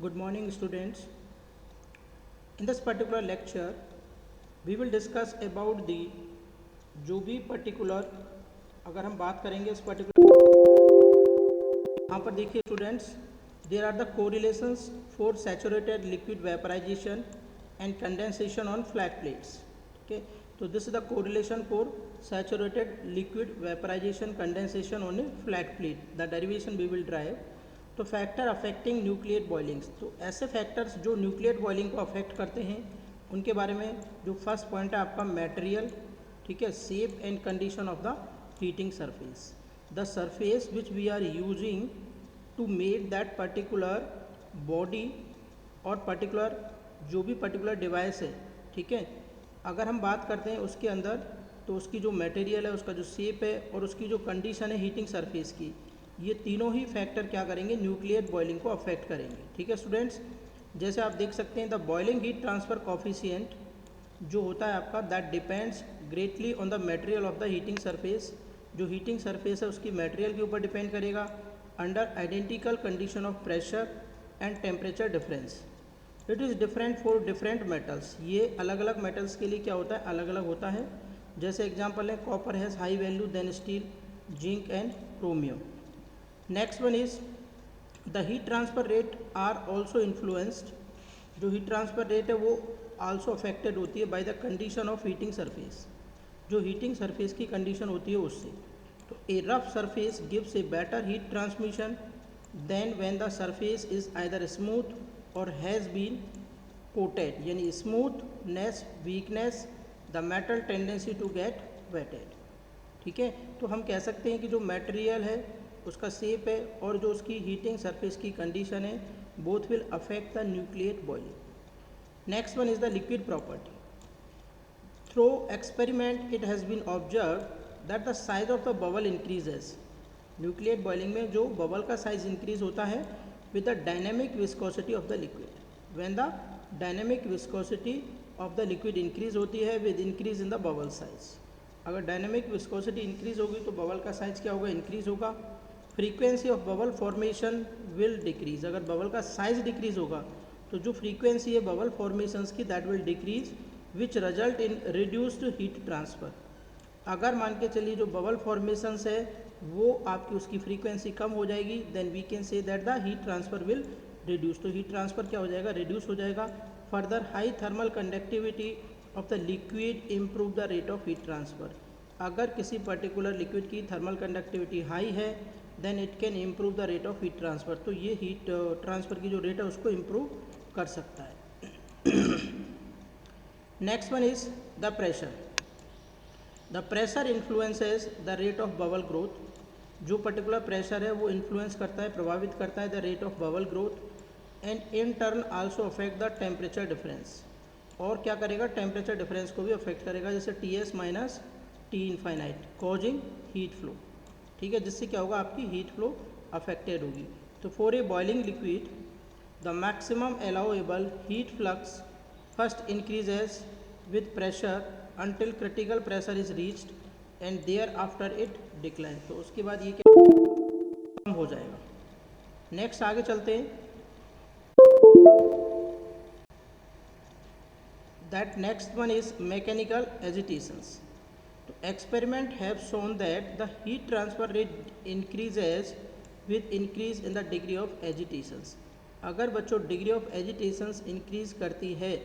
Good morning, students. In this particular lecture, we will discuss about the जो भी particular अगर हम बात करेंगे इस पर्टिकुलर यहाँ पर देखिए students, there are the correlations for saturated liquid vaporization and condensation on flat plates. Okay, so this is the correlation for saturated liquid vaporization condensation on a flat plate. The derivation we will derive. तो factor affecting nucleate बॉइलिंग्स, तो ऐसे factors जो nucleate boiling को affect करते हैं उनके बारे में जो फर्स्ट पॉइंट है आपका मटेरियल, ठीक है, shape and condition of the heating surface, the surface which we are using to make that particular body और पर्टिकुलर जो भी पर्टिकुलर डिवाइस है, ठीक है. अगर हम बात करते हैं उसके अंदर तो उसकी जो मटेरियल है, उसका जो शेप है और उसकी जो कंडीशन है हीटिंग सरफेस की, ये तीनों ही फैक्टर क्या करेंगे, न्यूक्लिएट बॉइलिंग को अफेक्ट करेंगे. ठीक है स्टूडेंट्स, जैसे आप देख सकते हैं the boiling heat transfer coefficient जो होता है आपका, that depends greatly on the material of the heating surface. जो हीटिंग सरफेस है उसकी मटेरियल के ऊपर डिपेंड करेगा under identical condition of pressure and temperature difference. It is different for different metals. ये अलग अलग मेटल्स के लिए क्या होता है, अलग अलग होता है. जैसे एग्जांपल है copper has high value than steel, zinc and chromium. Next one is the heat transfer rate are also influenced. जो हीट ट्रांसफ़र रेट है वो आल्सो अफेक्टेड होती है by the condition of heating surface. जो heating surface की condition होती है उससे. तो a rough surface gives a better heat transmission than when the surface is either smooth or has been coated, यानी smoothness, weakness, the metal tendency to get wetted. ठीक है, तो हम कह सकते हैं कि जो मटेरियल है उसका शेप है और जो उसकी हीटिंग सरफेस की कंडीशन है, both will affect the nucleate boiling. Next one is the liquid property. Through experiment it has been observe that the size of the bubble increases. Nucleate boiling में जो bubble का size increase होता है with the dynamic viscosity of the liquid. When the dynamic viscosity of the liquid increase होती है with increase in the bubble size. अगर dynamic viscosity increase होगी तो बबल का साइज क्या होगा, increase होगा. frequency of bubble formation will decrease. अगर बबल का साइज डिक्रीज होगा तो जो फ्रीक्वेंसी है बबल फॉर्मेशंस की that will decrease which result in reduced heat transfer. अगर मान के चलिए जो बबल फॉर्मेशंस है वो आपकी उसकी फ्रीक्वेंसी कम हो जाएगी, then we can say that the heat transfer will reduce. तो हीट ट्रांसफ़र क्या हो जाएगा, रिड्यूस हो जाएगा. Further high thermal conductivity of the liquid improve the rate of heat transfer. अगर किसी पर्टिकुलर लिक्विड की थर्मल कंडक्टिविटी हाई है then it can improve the rate of heat transfer. तो ये हीट ट्रांसफ़र की जो रेट है उसको इम्प्रूव कर सकता है. Next one is the pressure. The pressure influences the rate of bubble growth. जो पर्टिकुलर प्रेशर है वो इन्फ्लुएंस करता है, प्रभावित करता है the rate of bubble growth and in turn also affect the temperature difference. और क्या करेगा, टेम्परेचर डिफरेंस को भी अफेक्ट करेगा, जैसे Ts minus T infinite causing heat flow. ठीक है, जिससे क्या होगा, आपकी हीट फ्लो अफेक्टेड होगी. तो for a boiling liquid the maximum allowable heat flux first increases with pressure until critical pressure is reached and thereafter it decline. तो उसके बाद ये क्या कम हो जाएगा. नेक्स्ट आगे चलते हैं. That next one is mechanical agitations. तो experiment have shown that the heat transfer rate increases with increase in the degree of agitations. अगर बच्चों डिग्री ऑफ एजिटेशंस इंक्रीज करती है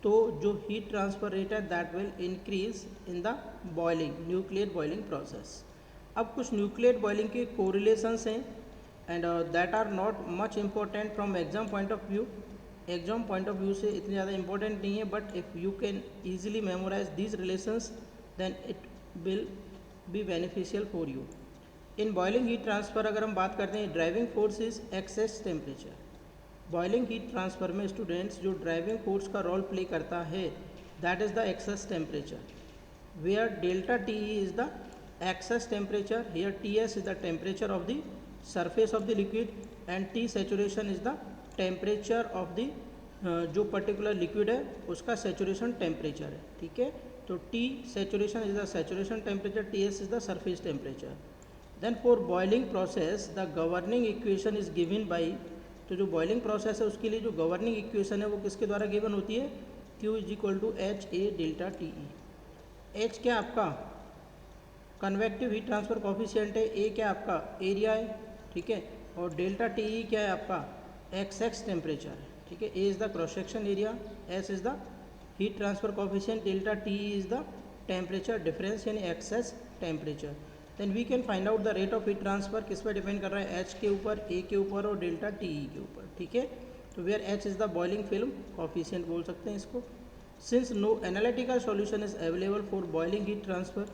तो जो हीट ट्रांसफ़र रेट है that will increase in the boiling, nucleate boiling process. अब कुछ nucleate boiling के कोरिलेशंस हैं and that are not much important from exam point of view. Exam point of view से इतने ज़्यादा इंपॉर्टेंट नहीं है, but if you can easily memorize these relations then it will be beneficial for you. In boiling heat transfer अगर हम बात करते हैं, driving force is excess temperature. Boiling heat transfer में स्टूडेंट्स जो ड्राइविंग फोर्स का रोल प्ले करता है that is the excess temperature, where delta T is the excess temperature, here T S is the temperature of the surface of the liquid and T saturation is the temperature of the जो particular liquid है उसका saturation temperature है. ठीक है, तो T saturation is the saturation temperature, T S is the surface temperature. Then for boiling process the governing equation is given by तो जो boiling process है उसके लिए जो गवर्निंग इक्वेशन है वो किसके द्वारा गिवन होती है, Q is equal to H A delta T E. H क्या आपका कन्वेक्टिव हीट ट्रांसफर कॉफिशिएंट है, ए क्या आपका एरिया है, ठीक है, और डेल्टा टी ई क्या है आपका एक्स टेम्परेचर है, ठीक है। A is the cross section area, s is the heat transfer coefficient, delta T e is the temperature difference यानी excess temperature. Then we can find out the rate of heat transfer, किस पर depend कर रहा है, H के ऊपर, ए के ऊपर और डेल्टा टी ई के ऊपर, ठीक है। तो where H is the boiling film coefficient बोल सकते हैं इसको। Since no analytical solution is available for boiling heat transfer,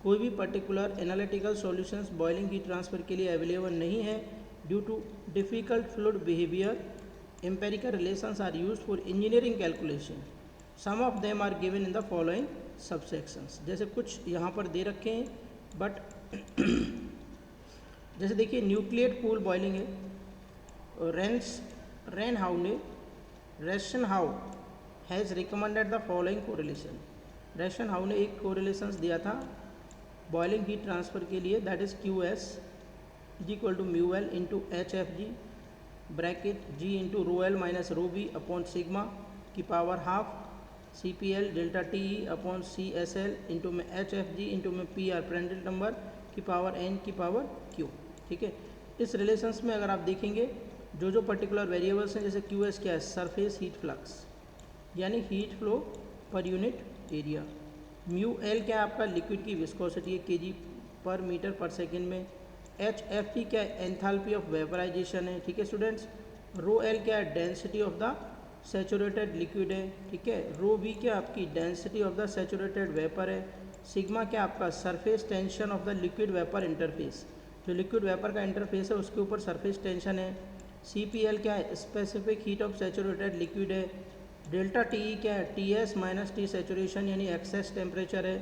कोई भी particular analytical solutions boiling heat transfer के लिए अवेलेबल नहीं है due to difficult fluid behaviour, empirical relations are used for engineering calculation, some of them are given in the following subsections. जैसे कुछ यहाँ पर दे रखे हैं बट जैसे देखिए न्यूक्लिएट पूल बॉइलिंग है, Rohsenow has recommended the following correlation. Rohsenow ने एक कोरिलेशंस दिया था बॉइलिंग हीट ट्रांसफ़र के लिए, that is q s is equal to mu l into H F g bracket g into rho l minus rho b upon sigma की power half c p l delta T e upon c S l into में h F g into में p r Prandtl number की power n की power q, ठीक है। इस relations में अगर आप देखेंगे जो पर्टिकुलर वेरिएबल्स हैं, जैसे क्यू एस क्या है, सरफेस हीट फ्लक्स यानी heat flow per unit area, mu L क्या है आपका लिक्विड की विस्कोसिटी है केजी पर मीटर पर सेकेंड में, एच एफ टी क्या है एंथैल्पी ऑफ वेपराइजेशन है, ठीक है स्टूडेंट्स, रो एल क्या है density of the saturated liquid है, ठीक है, रो बी क्या आपकी density of the saturated vapour है, सिग्मा क्या आपका surface tension of the liquid vapour interface, जो लिक्विड वेपर का इंटरफेस है उसके ऊपर सरफेस टेंशन है, सी पी एल क्या है specific heat of saturated liquid है, डेल्टा टी ई क्या है T S minus T saturation यानी एक्सेस टेम्परेचर है,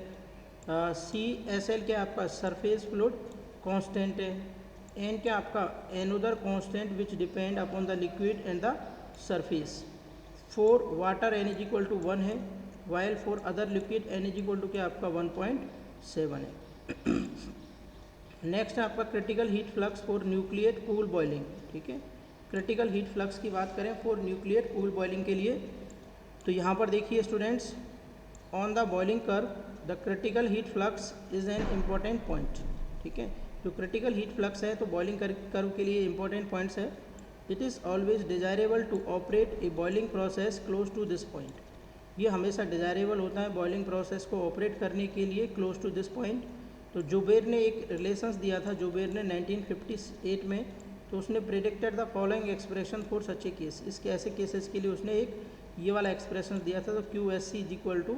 सी एस एल क्या आपका सरफेस फ्लूइड कांस्टेंट है, एन क्या आपका another constant which depend upon the liquid and the surface, for water N is equal to 1 है, while for other liquid N is equal to क्या आपका 1.7 है। Next है आपका critical heat flux for nucleate cool boiling, ठीक है। Critical heat flux की बात करें फॉर न्यूक्लिएट कूल बॉइलिंग के लिए, तो यहाँ पर देखिए students, on the boiling curve the critical heat flux is an important point, ठीक है। जो क्रिटिकल हीट फ्लक्स है तो बॉइलिंग कर्व के लिए इम्पॉर्टेंट पॉइंट्स है। It is always desirable to operate a boiling process close to this point, ये हमेशा डिज़ायरेबल होता है बॉइलिंग प्रोसेस को ऑपरेट करने के लिए क्लोज टू दिस पॉइंट। तो जोबेर ने एक रिलेशंस दिया था, जोबेर ने 1958 में, तो उसने predicted the following expression for such A case, इसके ऐसे केसेस के लिए उसने एक ये वाला एक्सप्रेशन दिया था। तो Q S C is equal to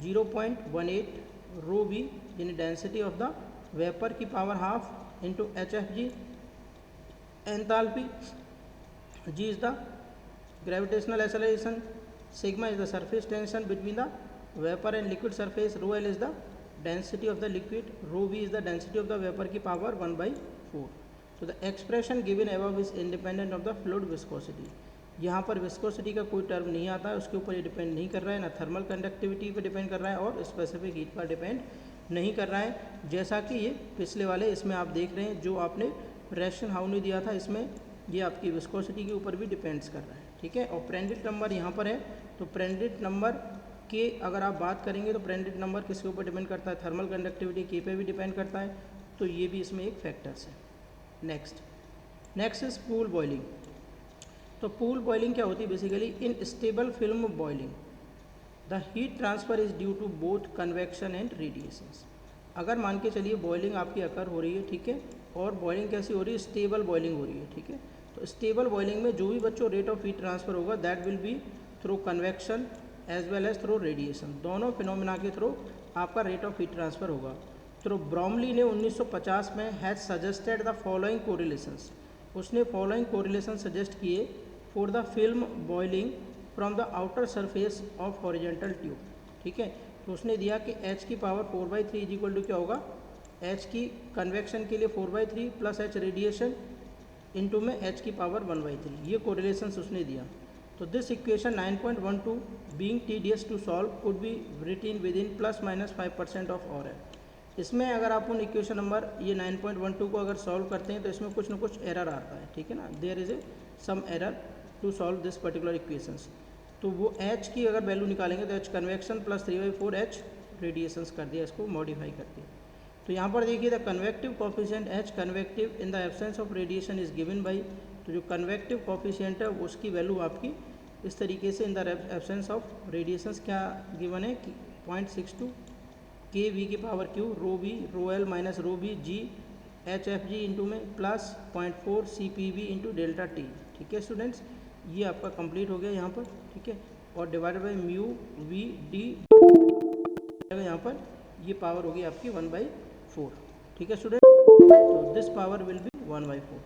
0.18 rho B यानी डेंसिटी ऑफ द वेपर की power half into H F G enthalpy, G is the gravitational acceleration, sigma is the surface tension between the vapor and liquid surface, rho L is the density of the liquid, rho V is the density of the vapor की power 1/4। तो the expression given above is independent of the fluid viscosity, यहाँ पर viscosity का कोई term नहीं आता है, उसके ऊपर ये डिपेंड नहीं कर रहा है, ना थर्मल कंडक्टिविटी पर डिपेंड कर रहा है और स्पेसिफिक हीट पर डिपेंड नहीं कर रहा है, जैसा कि ये पिछले वाले इसमें आप देख रहे हैं जो आपने रेशनहाउ ने दिया था, इसमें ये आपकी विस्कोसिटी के ऊपर भी डिपेंड्स कर रहा है, ठीक है। और प्रांड्टल नंबर यहाँ पर है, तो प्रांड्टल नंबर के अगर आप बात करेंगे तो प्रांड्टल नंबर किसके ऊपर डिपेंड करता है, थर्मल कंडक्टिविटी के पे भी डिपेंड करता है, तो ये भी इसमें एक फैक्टर्स है। Next is pool boiling. तो पूल बॉइलिंग क्या होती है, basically in stable film boiling the heat transfer is due to both convection and radiations. अगर मान के चलिए बॉइलिंग आपकी अकर हो रही है, ठीक है, और बॉइलिंग कैसी हो रही है, स्टेबल बॉइलिंग हो रही है, ठीक है। तो स्टेबल बॉइलिंग में जो भी बच्चों रेट ऑफ हीट ट्रांसफ़र होगा that will be through convection as well as through radiation, दोनों फिनोमिना के थ्रू आपका रेट ऑफ हीट ट्रांसफ़र होगा। तो ब्रोमली ने 1950 में has suggested the following correlations, उसने फॉलोइंग कोरिलेशन सजेस्ट किए for the film boiling from the outer surface of horizontal tube, ठीक है। तो उसने दिया कि h की पावर 4/3 इज इक्वल टू क्या होगा, h की कन्वेक्शन के लिए 4/3 प्लस h रेडिएशन इनटू में h की पावर 1/3, ये कोरिलेशंस उसने दिया। तो this equation 9.12 being tedious to solve could be written within ±5% of और है। इसमें अगर आप उन इक्वेशन नंबर ये 9.12 को अगर सॉल्व करते हैं तो इसमें कुछ ना कुछ एरर आता है, ठीक है ना, there is a some error to solve this particular equations. तो वो H की अगर वैल्यू निकालेंगे तो H convection plus 3/4 H radiations कर दिया, इसको मॉडिफाई कर दिया। तो यहाँ पर देखिए the convective coefficient H convective in the absence of radiation is given by, तो जो कन्वेक्टिव कॉफिशिएंट है उसकी वैल्यू आपकी इस तरीके से in the absence of radiations क्या गिवन है कि 0.62 के वी की power q rho v rho l minus rho b g h F g into में plus 0.4 c p v into delta t. ठीक है स्टूडेंट्स, ये आपका कंप्लीट हो गया यहाँ पर। ठीक है, और divided by mu V D यहाँ पर ये पावर होगी आपकी 1/4। ठीक है स्टूडेंट, तो this power will be 1/4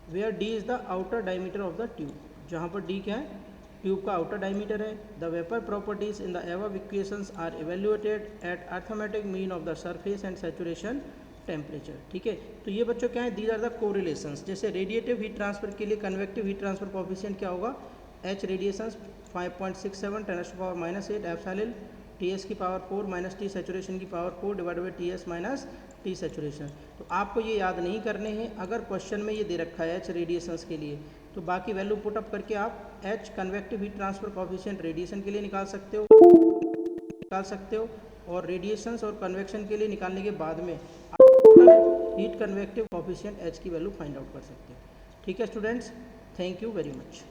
where D is the outer diameter of the tube, जहाँ पर डी क्या है, ट्यूब का आउटर डायमीटर है। The vapour properties in the above equations are evaluated at arithmetic mean of the surface and saturation temperature. ठीक है, तो ये बच्चों क्या है, दीज आर द कोरिलेशंस। जैसे रेडिएटिव हीट ट्रांसफर के लिए कन्वेक्टिव हीट ट्रांसफर कोफिशिएंट क्या होगा, H radiations 5.67 10⁻⁸ epsilon T S की पावर 4 माइनस टी सेचुरेशन की power 4 divide by T S minus T saturation. तो आपको ये याद नहीं करने हैं, अगर क्वेश्चन में ये दे रखा है एच रेडिएशंस के लिए तो बाकी वैल्यू पुट अप करके आप H convective heat transfer coefficient radiation के लिए निकाल सकते हो और रेडिएशंस और कन्वेक्शन के लिए निकालने के बाद में आप हीट कन्वेक्टिव कोफिशिएंट एच की वैल्यू फाइंड आउट कर सकते हो। ठीक है students, thank you very much.